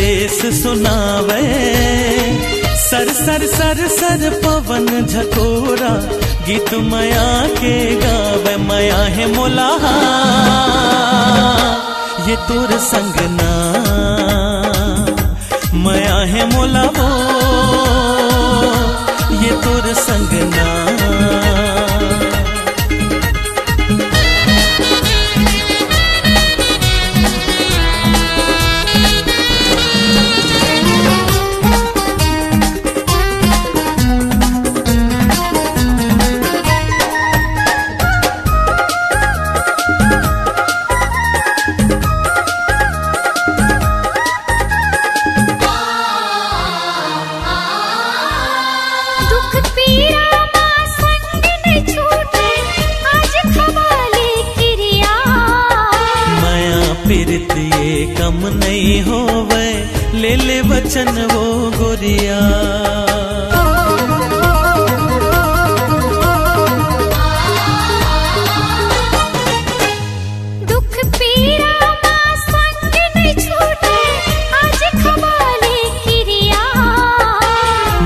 संदेश सुनावे। सर सर सर सर पवन झकोरा गीत माया के गावे। माया है मोला ये तोर संग ना, माया है मोला वो ये तोर संग ना। कम नहीं होवे ले ले वचन वो गोरिया। दुख पीड़ा मां संग नहीं छूटे आज खवाले किरिया।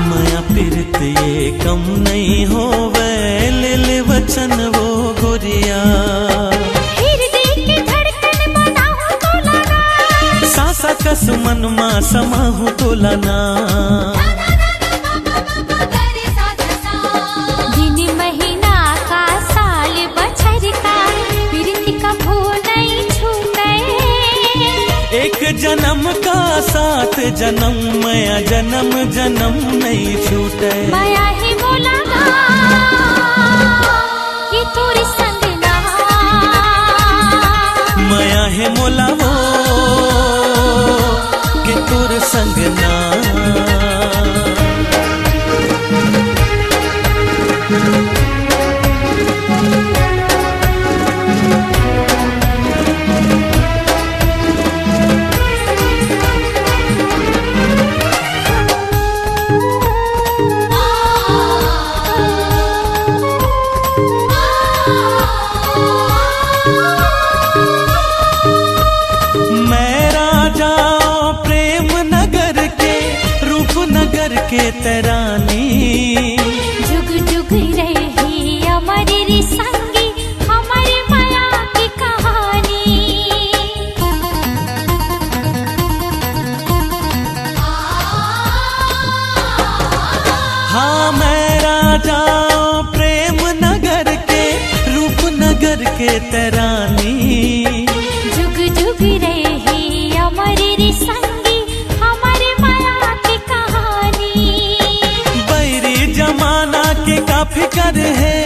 माया पीरत ये कम नहीं होवे ले ले वचन वो गोरिया। कस मन मा समाहु तोलना। दिन महीना का साल बछर का प्रीति का भू नहीं छूटे। एक जन्म का साथ जन्म माया जन्म जन्म नहीं छूटे। माया है मोला ये तोरी संग ना, माया है मोला वो तोर संग ना। के तरानी जुग जुग रही हमारी संगी हमारी माया की कहानी। हाँ मैं राजा प्रेम नगर के रूप नगर के तरानी। जुग जुग रही हमारी संगी फिकर है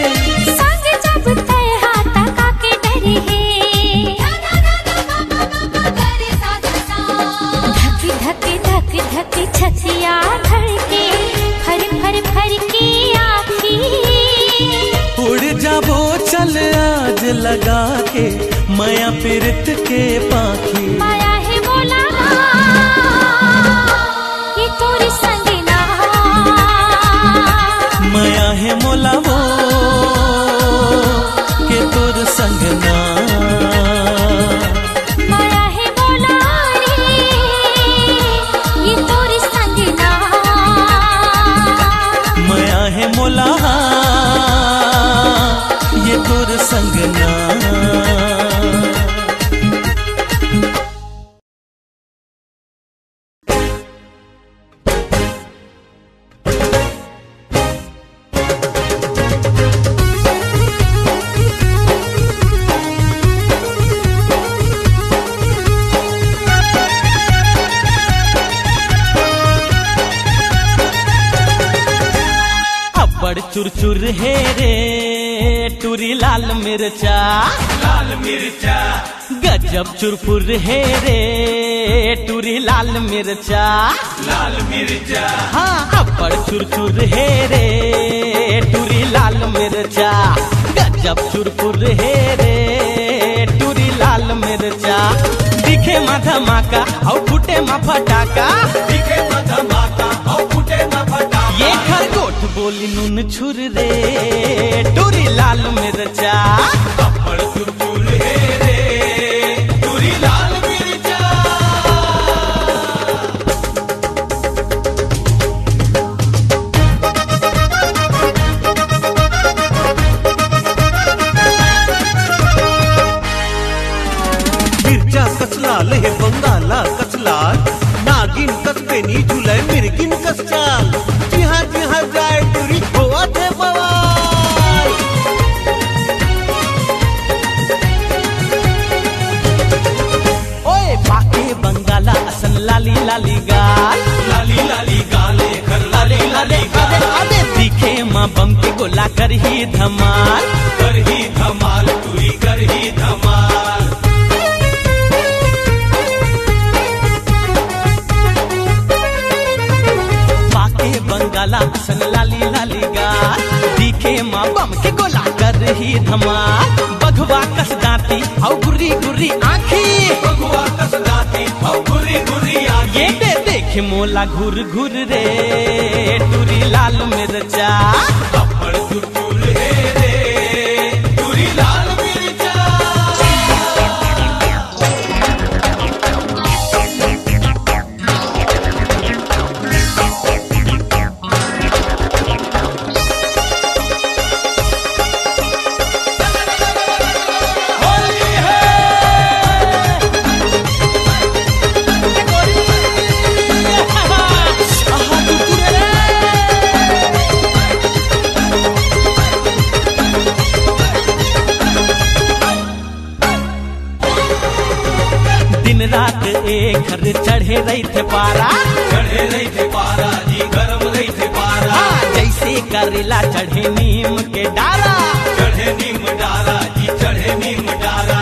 संग जब तय हाथ का के डर है। धक धक धक धक छतिया धड़के फर फर फर की आँखी। उड़ जाबो चल आज लगा के माया पीरत के पाखी। माया है बोला ये तोरी संग ना, माया है मोला वो के तोर संग ना। माया है मोला रे ये तोर संग ना, माया है मोला ये तोर संग ना। चुर चुर है रे टूरी लाल मिर्चा, लाल मिर्चा गजब चुरपुर है रे टूरी लाल मिर्चा, लाल मिर्चा हाँ अब्बड़ चुर चुर है रे टूरी लाल मिर्चा, गजब चुरपुर है रे टूरी लाल मिर्चा। दिखे मा धमाका और फुटे मा फटाका, दिखे मा धमाका और फुटे मा फटाका। ये खरगोट बोली नून छुर रे टूरी लाल मिर्चा, अब्बड़ चुरचुर है रे टूरी लाल मिर्चा। बेनी झुलाय मिरगिन कस चाल जिहा जाय टुरी होवा थे बवाल। ओए पाके बंगाला असन लाली लाली गाल, लाली लाली गाले कर लाली लाली अरे अरे दिखे माँ बम के गोला कर ही धमाल। कर ही धमाल टूरी कर ही धमाल। पाके बंगाला असन लाली लाली गाल, दिखे माँ बम के गोला कर ही धमाल। बघवा कस दांती और गुर्री गुर्री आँखी, बगुआ कस दाती और गुरी गुरी आगे। ये दे देखे मोला घुर घुर रे टूरी लाल मिर्चा। अप्पड़ चुरचुर है रे टूरी लाल मिर्चा। होली है आहा टुटुरे रे। दिन रात एक घर चढ़े रही थे पारा, चढ़े रही थे पारा जी गरम रही थे पारा। हाँ, जैसे करेला चढ़े नीम के डारा। चढ़े नीम डारा जी चढ़े नीम डारा।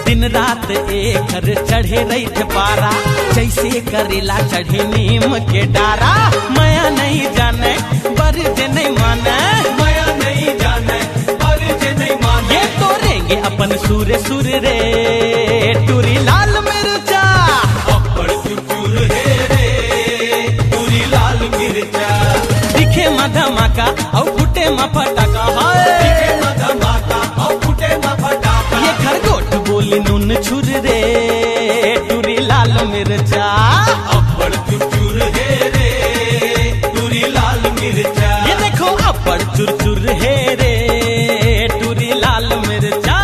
दिन रात एक घर चढ़े रही थे पारा, जैसे करेला चढ़े नीम के डारा। माया नहीं जाने बरज नहीं माने, माया नहीं जाने पर जे नहीं माने। ये तोड़ेंगे अपन सूर सूर रे टूरी लाल मिर्चा। अप्पड़ चुरचुर है रे टूरी लाल मिर्चा। दिखे मा धमाका और फुटे मा फटाका हाय। दिखे न धमाका और फूटे न फटाका। ये घर गोट बोली नून छुर रे टूरी लाल मिर्चा। अप्पड़ चुरचुर है रे टूरी लाल मिर्चा। ये देखो अब्बड़ चुरचुर है रे टूरी लाल मिर्चा।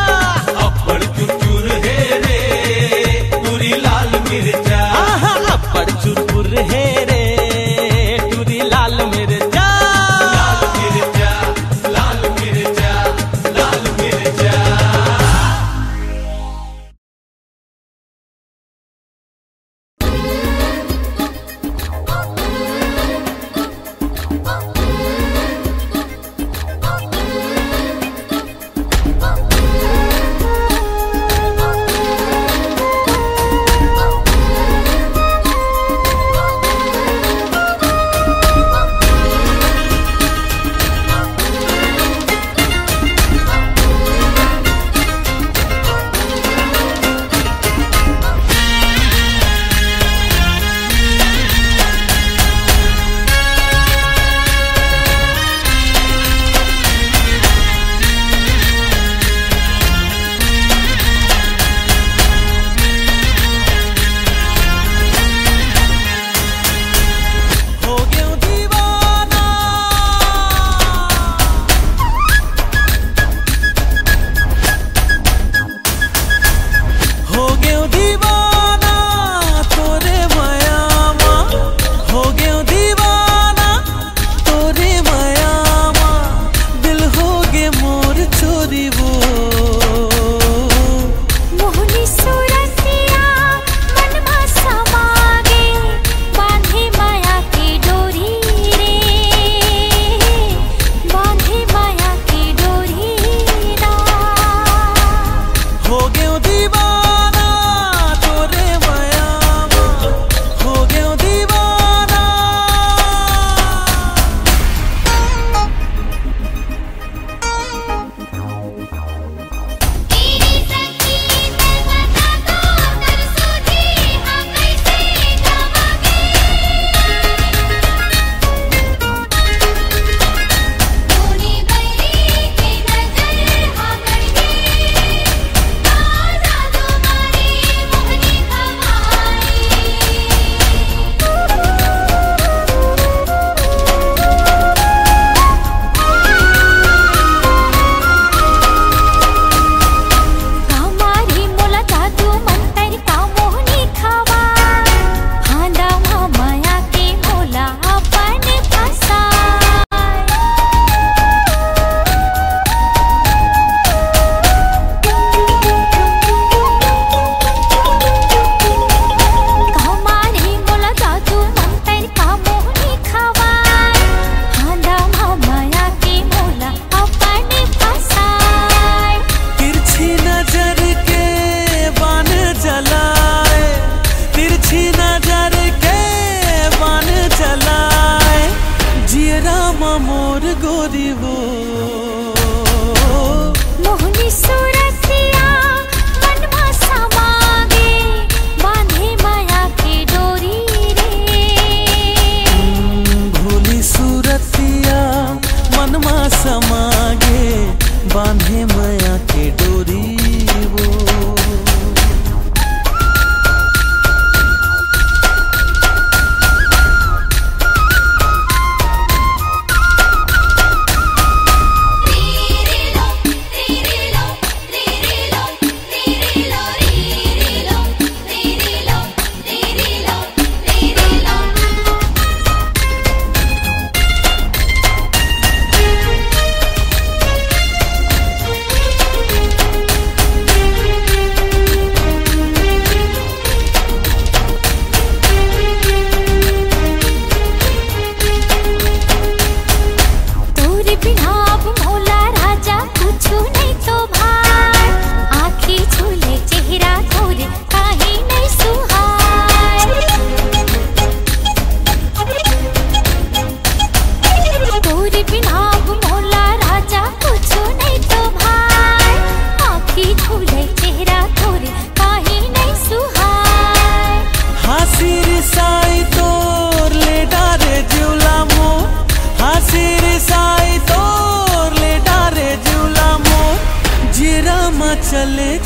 अप्पड़ चुरचुर है रे टूरी लाल मिर्चा। आहा अब्बड़ चुरचुर है रे टूरी लाल मिर्चा।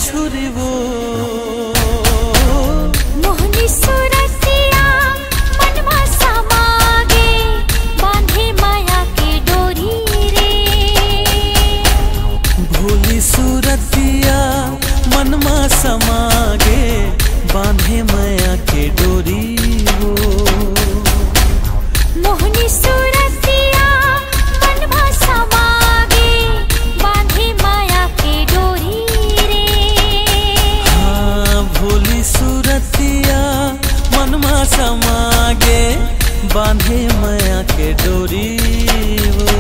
छुरी वो मोहनी सूरतिया मनवा समागे बांधे माया के डोरी रे। भोली सूरतिया मनमा समागे बांधे माया के डोरी वो। मोहनी सूरतिया मनवा समागे बांधे माया के डोरी रे। हाँ भोली सूरतिया मनमा समागे बांधे माया के डोरी वो।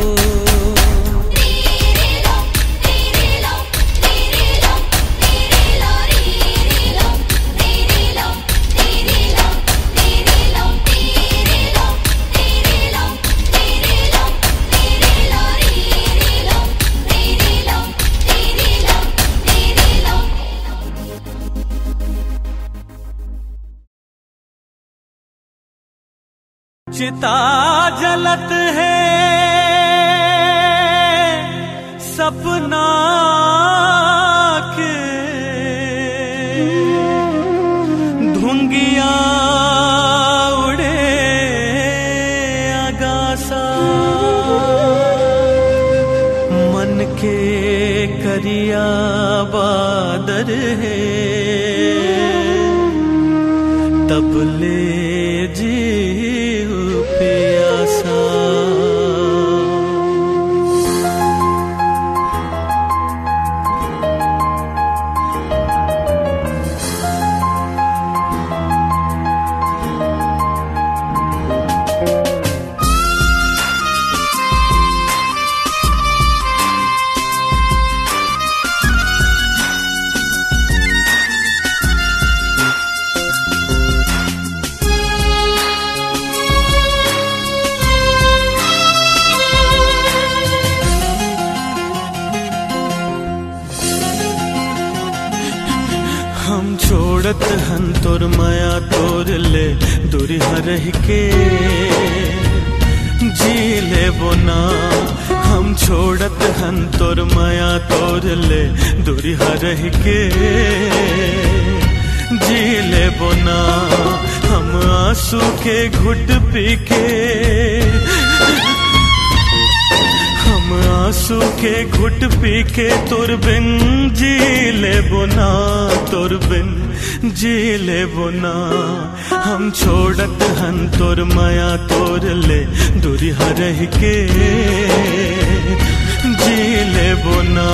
चिता जलत है सपना के धुंगिया उड़े आगासा। मन के करिया बादर है तब ले जी प्यासा। हम छोड़त हन तोर माया तोर ले दूरी हरह के जी ले बोना। हम छोड़त हन तोर माया तोर ले दूरी हरह के जी ले बोना। हम आंसू के घुट पी के आंसू के घुट पी के तोर बिन जी ले बोना। तोर बिन जी ले बोना। हम छोड़त हन तोर माया तोर ले दूरी हरह के जी ले बोना।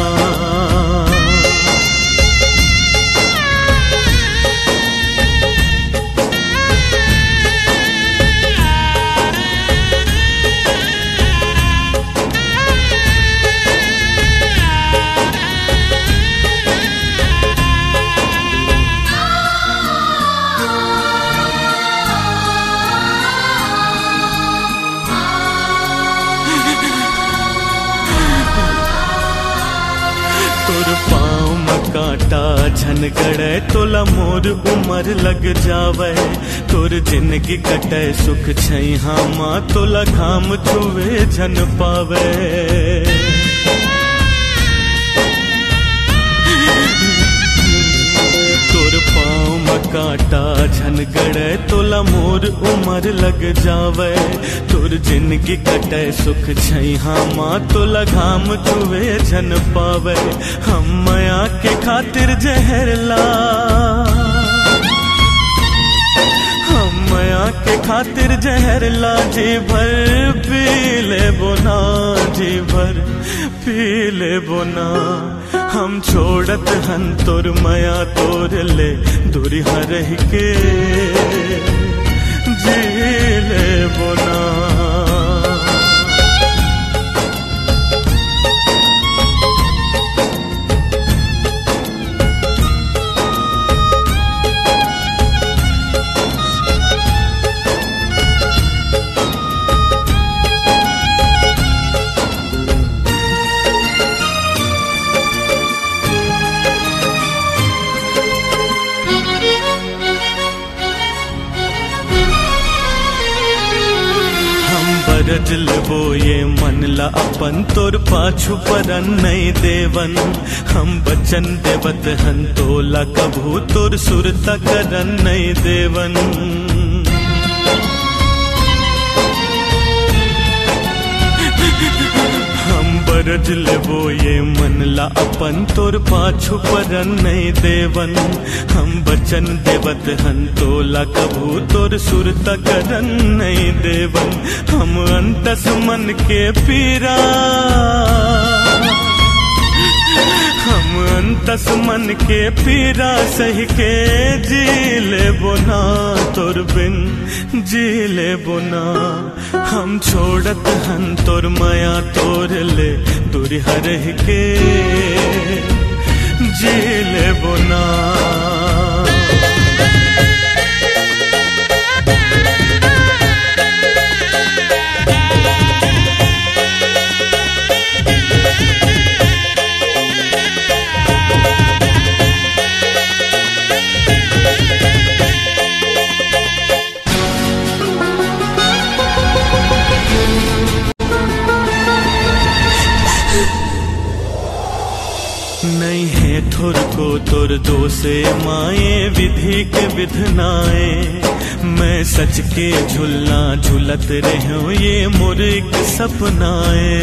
तोर पाँव में कांटा झनगड़े तोला मोर उमर लग जावे। तोर जिंदगी कटे सुख छैहा माँ तोला घाम छुवे झन पावे। तोर पाँव में कांटा झनगड़े तोला मोर उमर लग जावे। तोर जिंदगी कटे सुख छैहा माँ तोला घाम छुवे झन पावे। हम माया के खातिर जहरला हम माया के खातिर जहरला जी भर पी ले बोना। जी भर पी ले बोना। हम छोड़त हन तोर माया तोर ले दूरी हरह के जी ले बोना। बरज लेबो ये मन ला अपन तोर पाछू परन नहीं देवन हम बचन देवत हन तोला कभू तोर सुरता करन नहीं देवन बरज लेबो ये मन ला अपन तोर पाछू परन नहीं देवन हम बचन देवत हन तोला कभू तोर सुरता करन नहीं देवन हम अंतस मन के पीरा हम अंतस मन के पीरा सही के जी लेबो ना तोर बिन जी लेबो ना हम छोड़त हन तोर माया तोर ले दूरी हरह के जी लेबो ना नहीं है थोर को तोर दो से माए विधि के विधनाए मैं सच के झुलना झुलत रहूं ये मोर एक सपनाए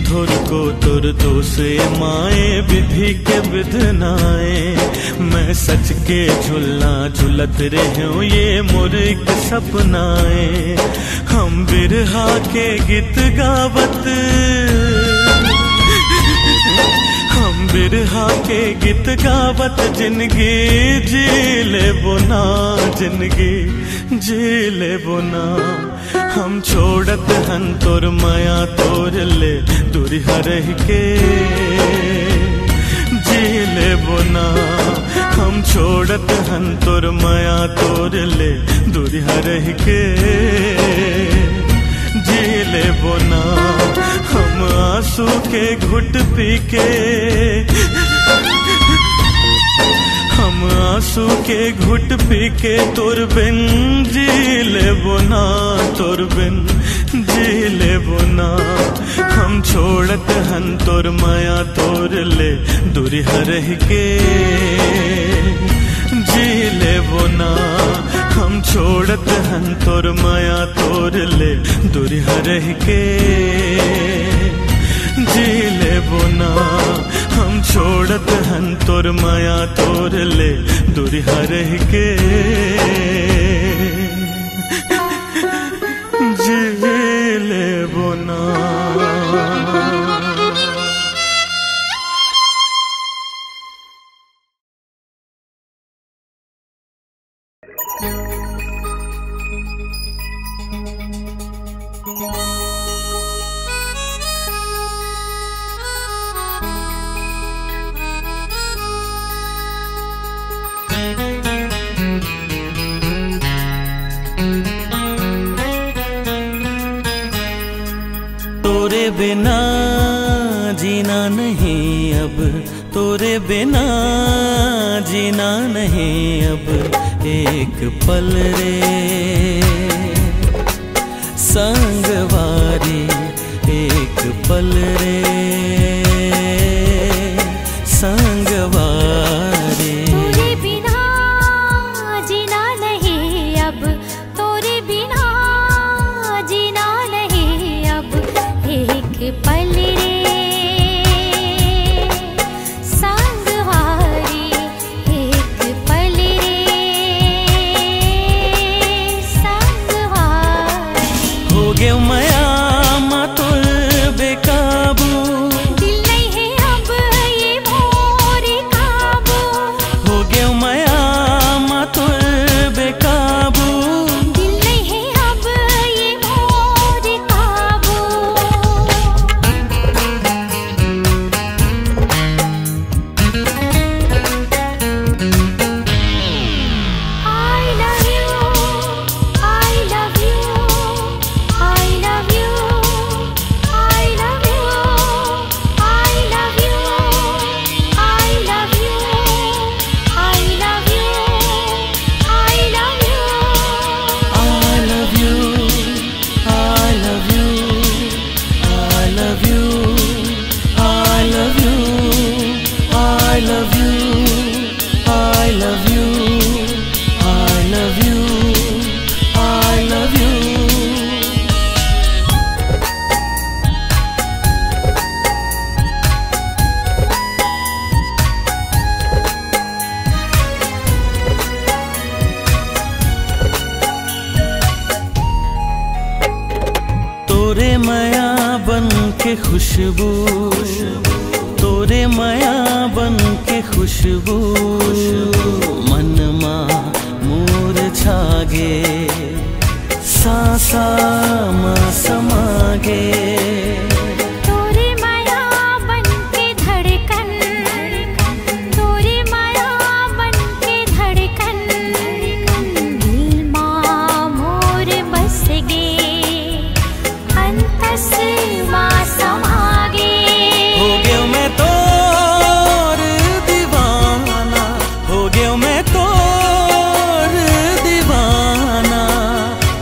थोर को तुर दो से माए विधि के विधनाए मैं सच के झुलना झुलत रहूं ये मोर एक सपनाए हम बिरहा के गीत गावत हम बिरहा के गीत गावत जिंदगी जी लेबो ना जिंदगी जी लेबो ना हम छोड़त हन तोर माया तोर ले दूरी हरह के जी लेबो ना हम छोड़त हन तोर माया तोर ले दूरी हरह के जी लेबो ना हम आंसू के घुट पी के हम आंसू के घुट पी के तोर बिन जी लेबो ना तोर बिन जी लेबो ना हम छोड़त हन तोर माया तोर ले दूरी हरह के जी लेबो ना हम छोड़त हन तोर माया तोर ले दूरी हरह के जी लेबो ना हम छोड़त हन तोर माया तोर ले दूरी हरह के जी लेबो ना तोरे बिना जीना नहीं अब तोरे बिना जीना नहीं अब एक पल रे संगवारी एक पल रे संगवारी तोरे बिना जीना नहीं अब तोरे बिना जीना नहीं अब एक पल रे संगवारी एक पल रे संगवारी हो गया माया मातुल बेकाबू दिल नहीं है अब ये मोर काबू हो गया माया मातुल बेकाबू दिल नहीं है अब ये मोर काबू माया बन के खुशबू, तोरे माया बन के खुशबू मन मा मोर छागे सासा मा समागे। तोरे माया बन के धड़कन, तोरे माया बन के धड़कन दिल मा मोर बस गे अंतस मा समागे। हो गयो मैं तोर दीवाना, हो गयो मैं तोर दीवाना,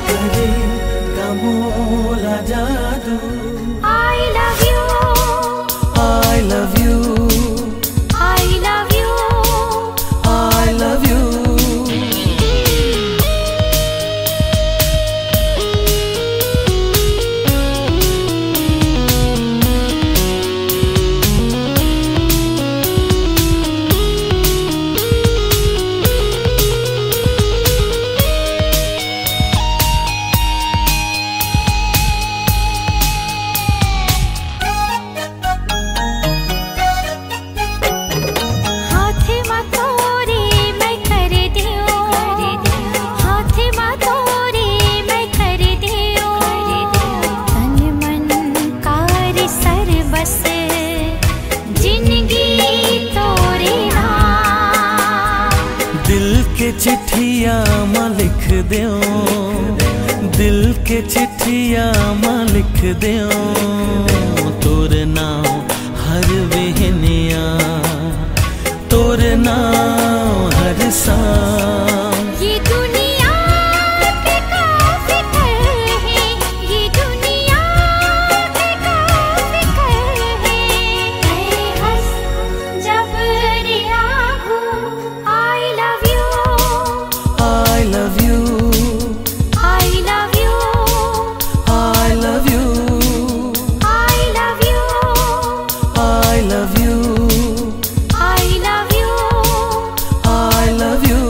करे का मोला जादू। I love you, I love you, I love you, I love you। हाथ मा तोरे मैं कर दियो, हाथ मा तोरे मैं कर दियो, तन मन कार सर बस जिंदगी तोरे नाम। दिल के चिट्ठिया मां लिख दियो, दिल के चिट्ठिया मां लिख दियो, तोर नाम हर बेहनिया, तोर नाम हर शाम। ये दुनिया के काफी कर है, ये दुनिया के काफी कर है, ऐ हंस जब रिया हूँ। I love you, I love you, I love you, I love you, I love you, I love you, I love you, I love you।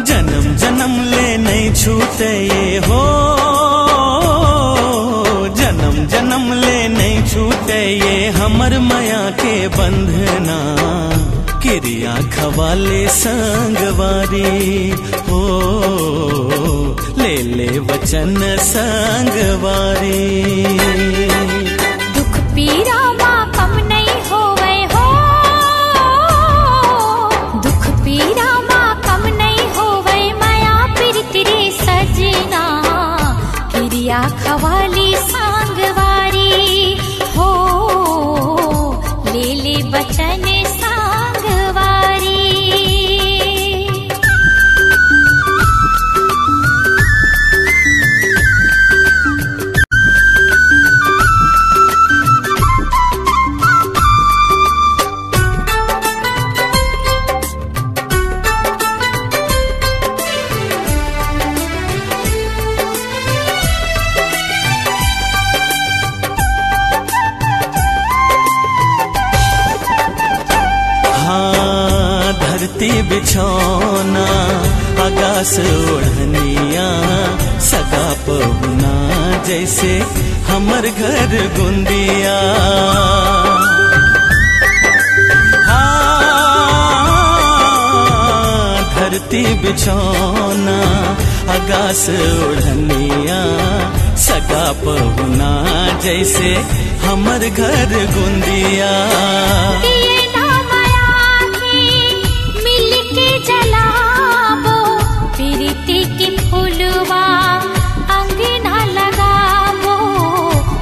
जन्म जन्म ले नहीं छूटे ये हो, जन्म जन्म ले नहीं छूटे ये हमर माया के बंधना, किरिया खवाले संगवारी हो, ले ले वचन संगवारी। दुख पीरा माँ कम नहीं होवे हो, दुख पीरा माँ कम नहीं होवे, माया पीर तेरे सजना, किरिया खवाली सांगवारी हो, ले ले बचन सांगवारी। धरती बिछौना आकाश ओढ़निया, सगा पहुना जैसे हमर घर गुंदिया। धरती बिछौना आकाश ओढ़निया, सगा पहुना जैसे हमर घर गुंदिया। जलाबो प्रीति की फुलवा अंगना लगाबो,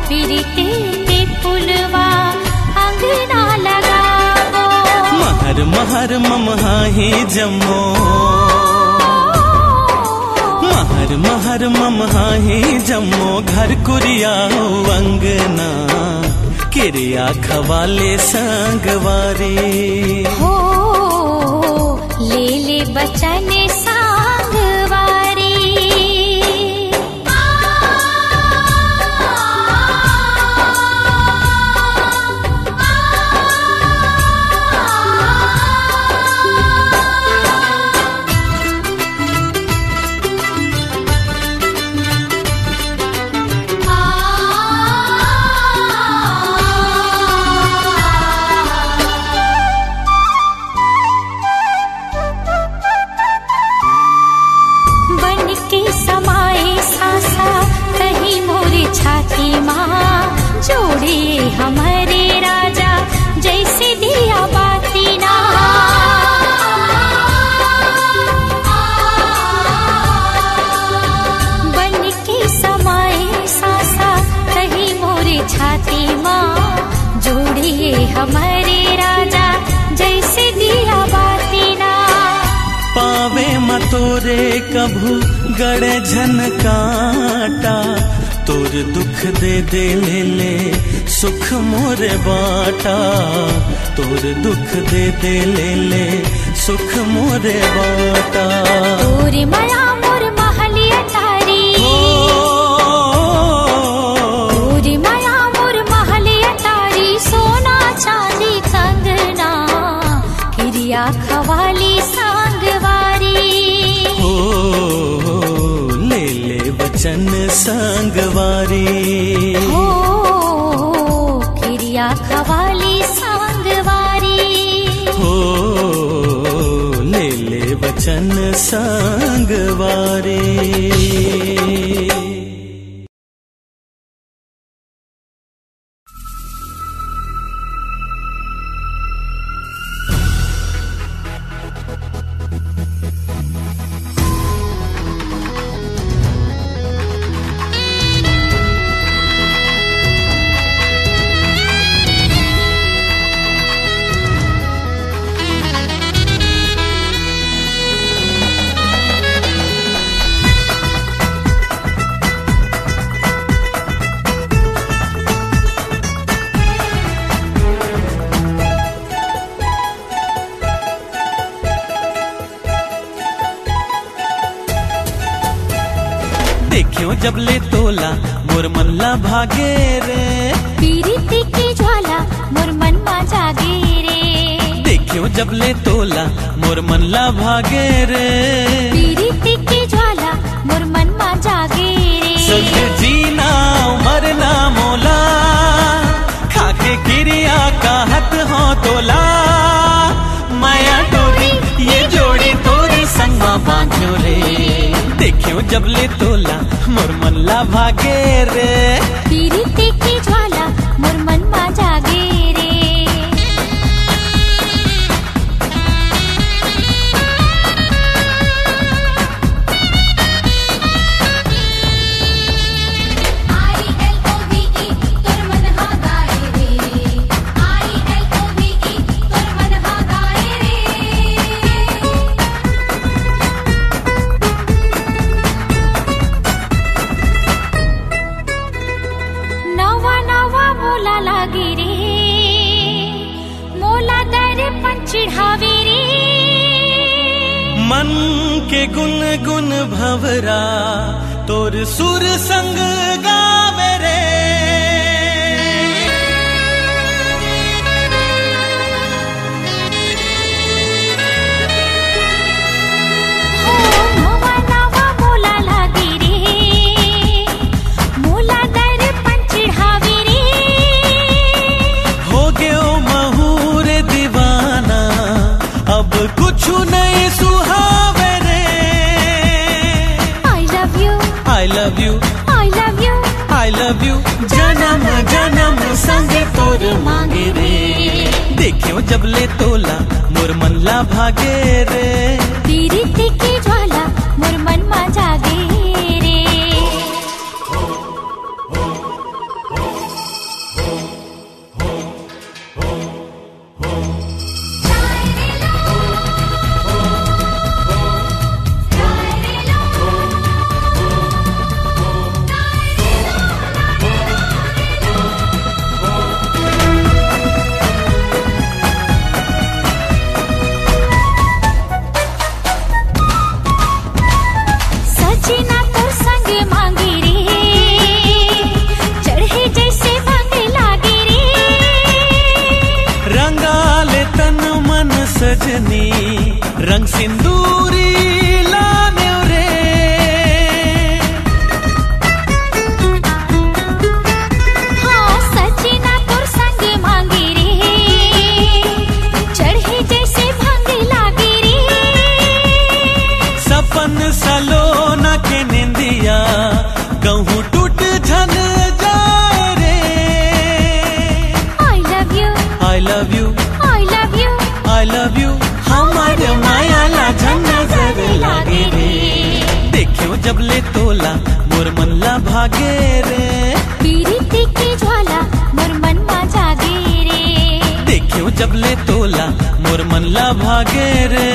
प्रीति की फुलवा अंगना लगाबो। महर महर ममहाही जम्मो महर महर ममहाही जम्मो घर कुरिया अंगना किरिया खवाले संगवारी हो ले ले बचन सांगवारी जोड़े हमारे राजा जैसे दिया बाती ना बन के समाए सासा कहीं मोरे छाती माँ जोड़े हमारे राजा जैसे दिया बाती ना पावे मतोरे कभू गड़े झनकाटा तोर दुख दे दे ले सुख मोरे बाटा तोर दुख दे दे ले सुख मोरे बाटा तोरे माया मोर महलिया तारी तोरे माया मोर महलिया तारी सोना चांदी कंगना किरिया खवाली सांगवारी हो ले ले वचन संगवारी हो किरिया खवाली सांगवारी हो ले ले वचन संगवारी देखियो जब ले तोला मोर मल्ला भागे रे पीरिति की ज्वाला मोर मन मा जागे रे देखियो जब ले तोला मोर मल्ला भागे रे पीरिति की ज्वाला मोर मन मा जागे रे सुख जीना मरना मोला खाके किरिया कहत हो तोला माया डोरी ये जोड़ी तोरी संगमा बांधो रे देखियो जब ले तोला मोर मल्ला भागे रे पीरिति की ज्वाला मोर मन मा जागे रे ILOVE तोर मन हा गाए रे ILOVE तोर मन हा गाए रे नवा नवा मोला लागे रे मोला दर पंचिढ़ावे रे मन के गुन गुन भवरा तोर सुर संग गावे रे नवा नवा मोला लागे रे मोला दर पंचिढ़ावे रे हो गयो महूर दीवाना अब कुछ नहीं सुहावे रे I love you I love you I love you I love you जन्म जन्म संग तोर मांगे रे देखियो जब ले तोला मोर मनला भागे रे पीरिति की ज्वाला मोर मन मा जागे रे सजनी रंग सिंदूरी लाने रे। हाँ सजना तोर संगे मांगे रे, चढ़े जैसे भंग लागे रे। सपन सलोना के निंदिया कहूँ टूट झन जाए रे। I love you, I love you, I love you, I love you, हमार माया ला झन नजर लागे रे। देखियो जब ले तोला मोर मन ला भागे रे। पीरिति की ज्वाला मोर मन मा जागे रे। देखियो जब ले तोला मोर मन ला भागे रे।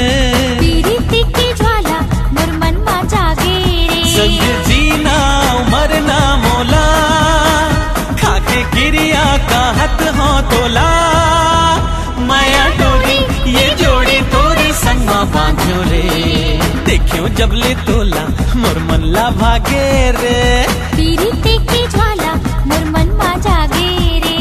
पीरिति की ज्वाला मोर मन मा जागे रे। संग जीना मरना मोला, खाके गिरिया कहत हो तोला। माया डोरी ये जोड़ी तोरी संगमा बांधो रे। देखियो जब ले तोला मोर मन ला भागे रे। पीरिति की ज्वाला मोर मन मा जागे रे।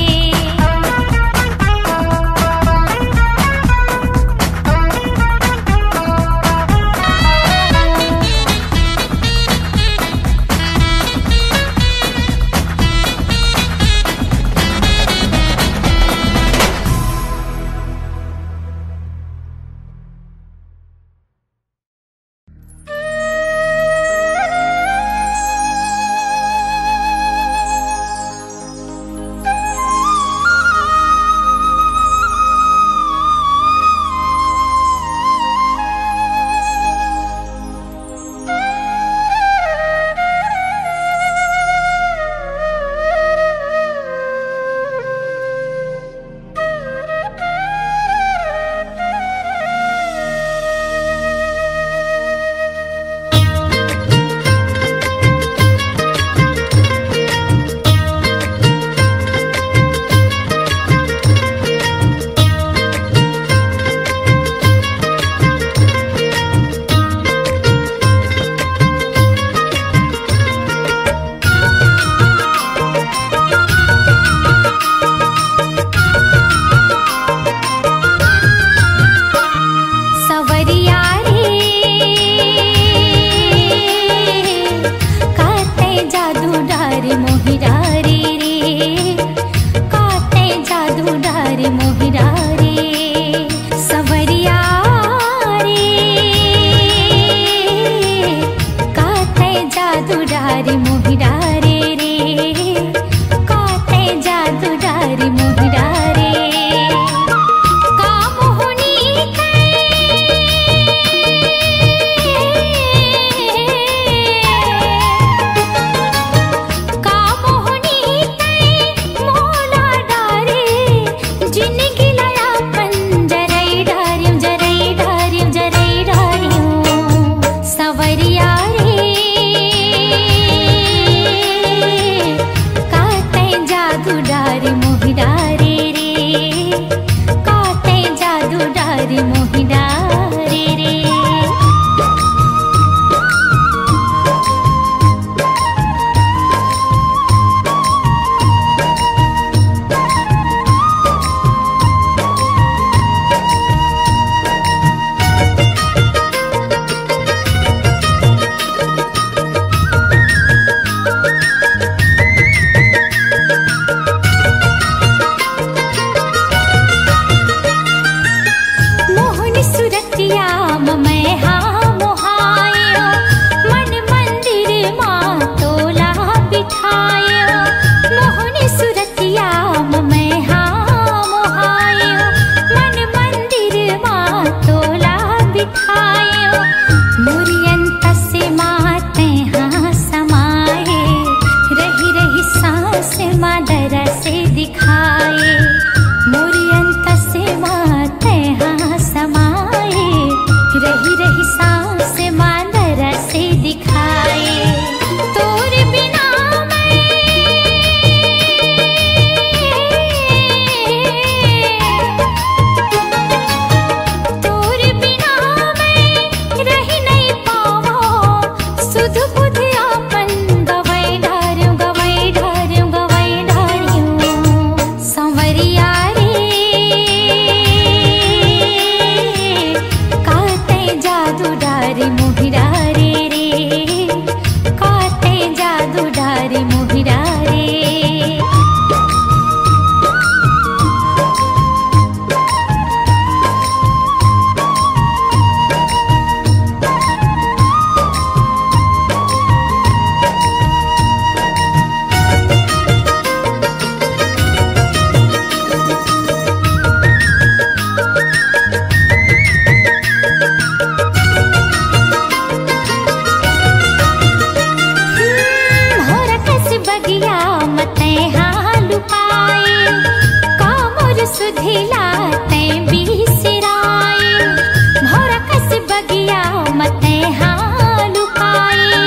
मते हालुकाए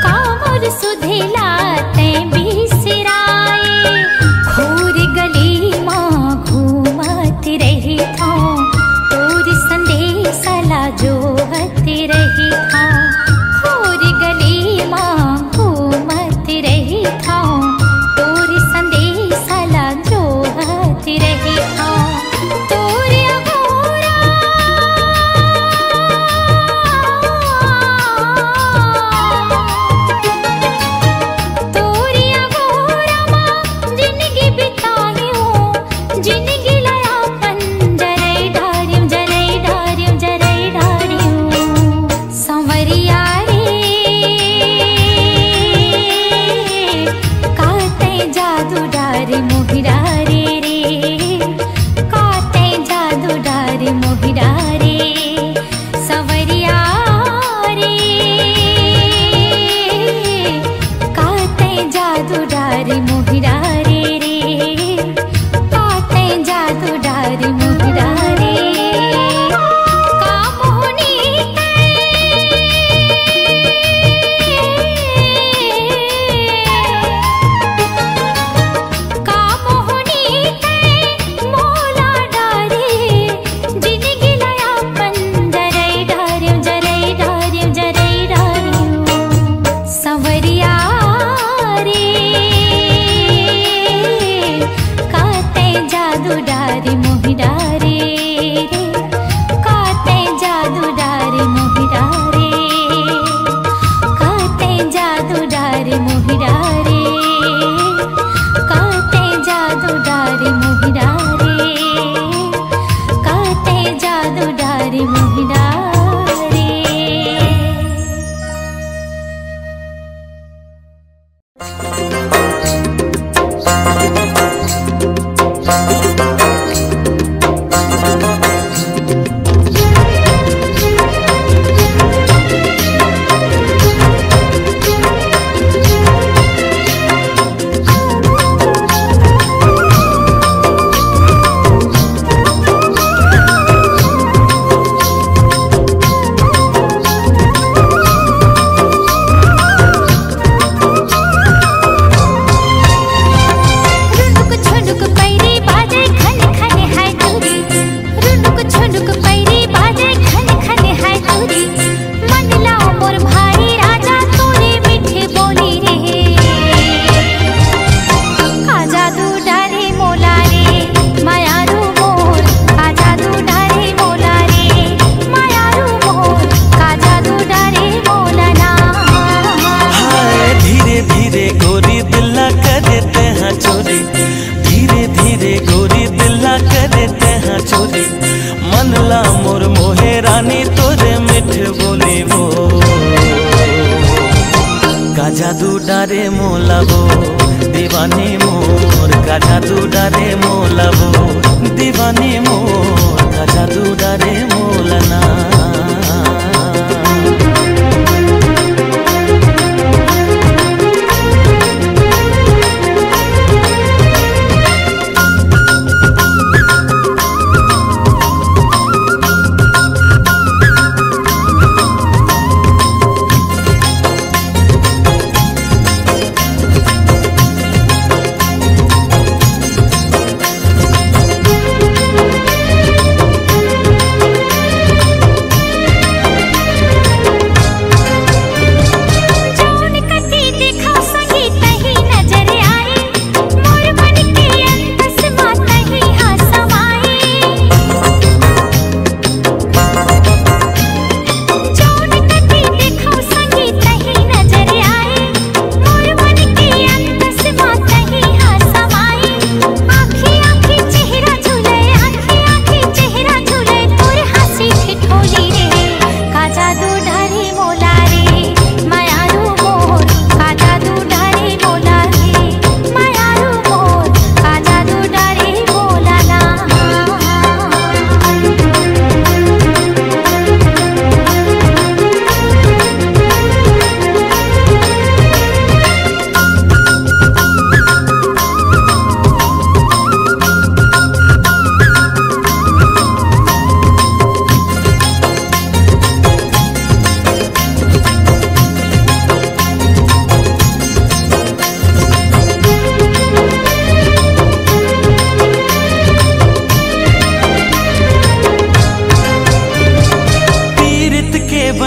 कामर सुधिला ते बिसराए खोर गली माँ घूमती रही था तोर संदेशला जोहती रही था खोर गली माँ घूमती रही था तोर संदेशला जोहती रही था जादू डारे मोलाबो दीवानी मोर का जादू डारे मोलाबो दीवानी मोर का जादू डारे मोलना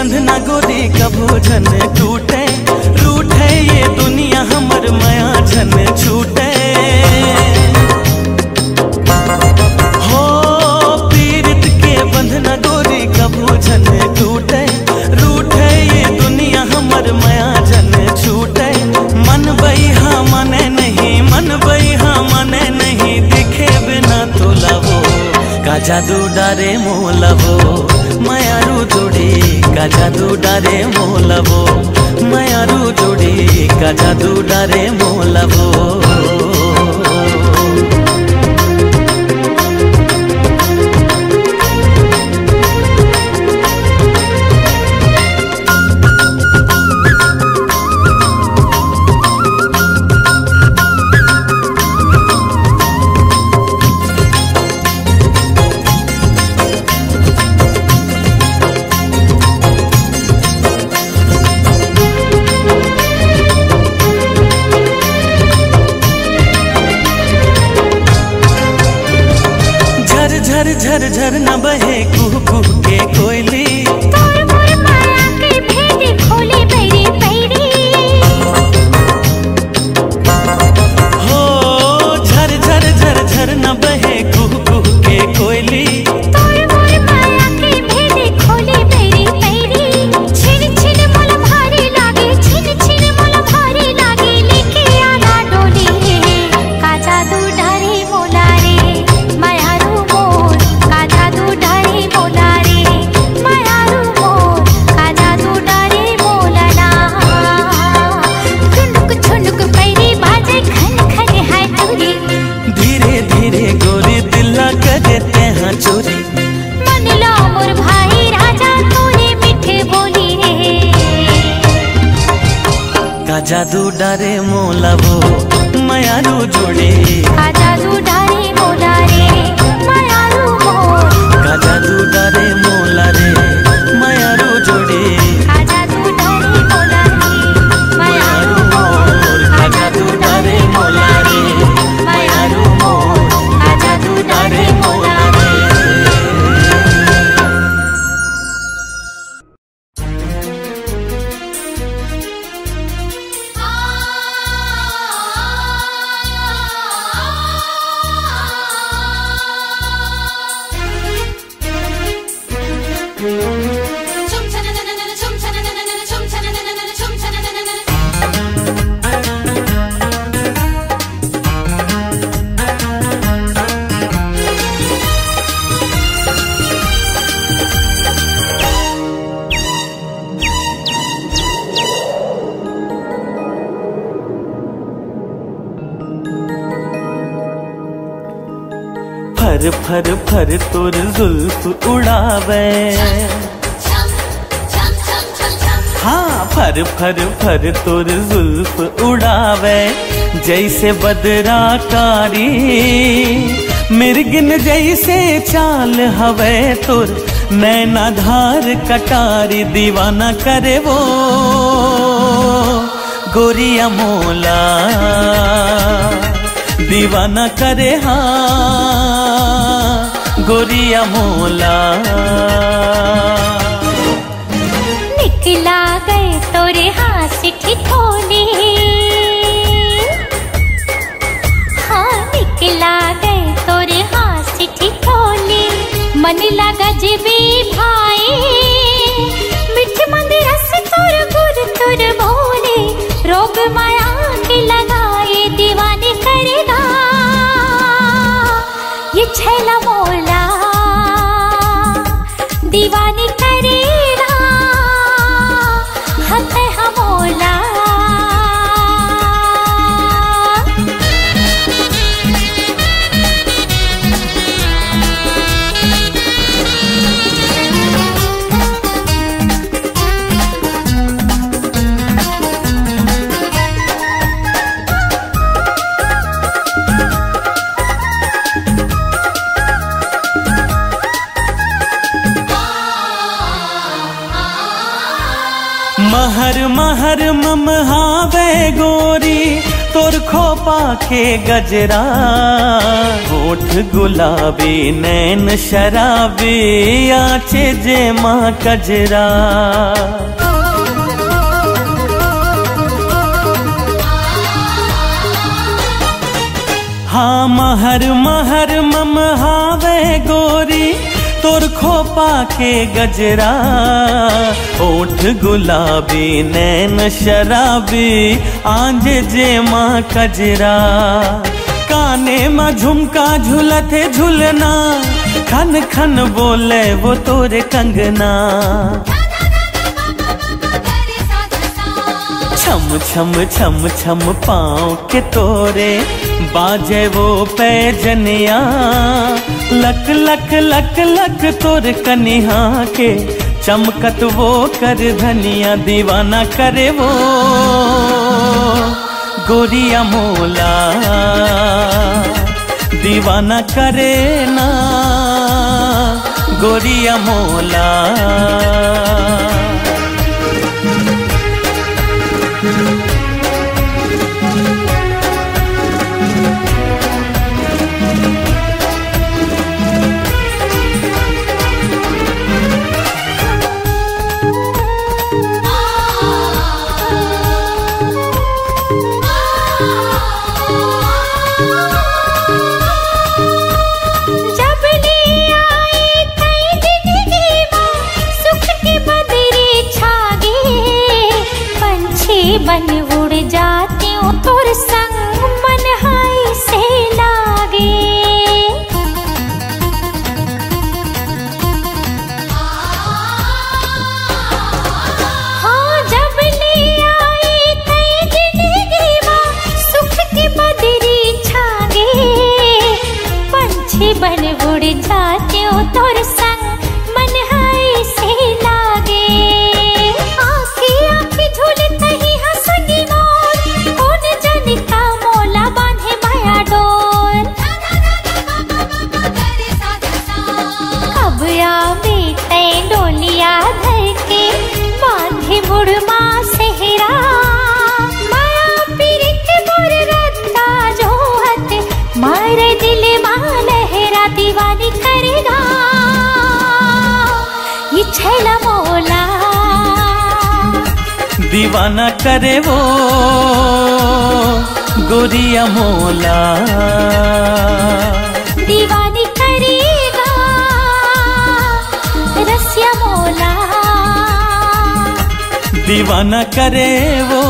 बंधना गोरी कभू झन टूटे, रूठे ये दुनिया हमर माया झन छूटे। हो पीरित के बंधना गोरी कभू झन टूटे, रूठे ये दुनिया हमर माया झन छूटे। मन बइहा मने नहीं, मन बइहा मने नहीं, दिखे बिना तोलावो का जादू डारे मोलवो। मायारू जोड़ी का जादू डारे मोलवो, मायारू जोड़ी का जादू डारे मोलवो। झर झर झर न बहे कुह कुह के कोयली, तोर मोर माया के भेद खोले बैरी बैरी। हो झर झर झर झर न बहे कुह कुह के कोयली, तोर मोर माया के भेद खोले बैरी बैरी। छिन छिन मोल भारी लागे, छिन छिन मोल भारी लागे, लेके आना डोली का जादू डारे मोला रे। मायारू मोर का जादू डारे मोला रे, मायारू मोर का जादू डारे मोला ना। छुनुक छुनुक पैरी बाजे खन खन है तुरी, धीरे धीरे गोरी दिला करते हैं चोरी। मन लो मोर भाई राजा तोरे मीठे बोली रे। का जादू डारे मोलवो, मायारू जोड़ी का जादू डारे मोला रे, मायारू मोर का जादू डारे मोला रे, मायारू जोड़ी का जादू डारे मोला रे। मायारू मोर का जादू डारे मोला रे, मायारू मोर का जादू डारे मोला रे। फर फर फर तोर जुल्फ उड़ावे, हाँ फर फर फर तोर जुल्फ उड़ावे। जैसे बदरा कारी मिर्गिन जैसे चाल हवे तोर, नैना धार कटारी दीवाना करे वो गोरिया मोला। दीवाना करे हाँ गोरिया मोला। निकला गए तोरे हाथ ठिठोले, हाँ निकला गए तोरे हाथ ठिठोले। मन लगा जीबी भाई मिठ मंदिर से तोर गुर तुर बोले। रोग माया के लगाए दीवाने करेगा ये छैला मोला। दीवाने करेगा हक हमोला। महर महर ममहावे गोरी तोर खोपा के गजरा, होठ गुलाबी नैन शराबी, आँचे जे माँ कजरा। हाँ महर महर मम हावे गोरी, तोर खोपा के गजरा, ओठ गुलाबी नैन शराबी, आंजे जे माँ कजरा। काने में झुमका झुलते झुलना, खन खन बोले वो तोरे कंगना। छम छम छम छम पाँव के तोरे बाजे वो पैजनिया, लक लक लक लक तोर कनिहा के चमकत वो कर धनिया। दीवाना करे वो गोरिया मोला, दीवाना करे ना गोरिया मोला। बन उड़ जाती हूँ तोर संग, मन हाय से लागे। हाँ जब ले आई तई जिंदगी माँ, सुख की बदरी छागे। पंछी बन उड़ जाती हूँ तोर संग, मन हाय से लागे। मुड़मा सेहरा माया पीरित मोर रत्ता जोहत, मारे दिल मां लहरा। दीवानी करेगा ये छैला मोला, दीवाना करे वो गोरिया मोला। दीवानी करेगा रसिया मोला, दीवाना करे वो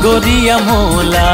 गोरिया मोला।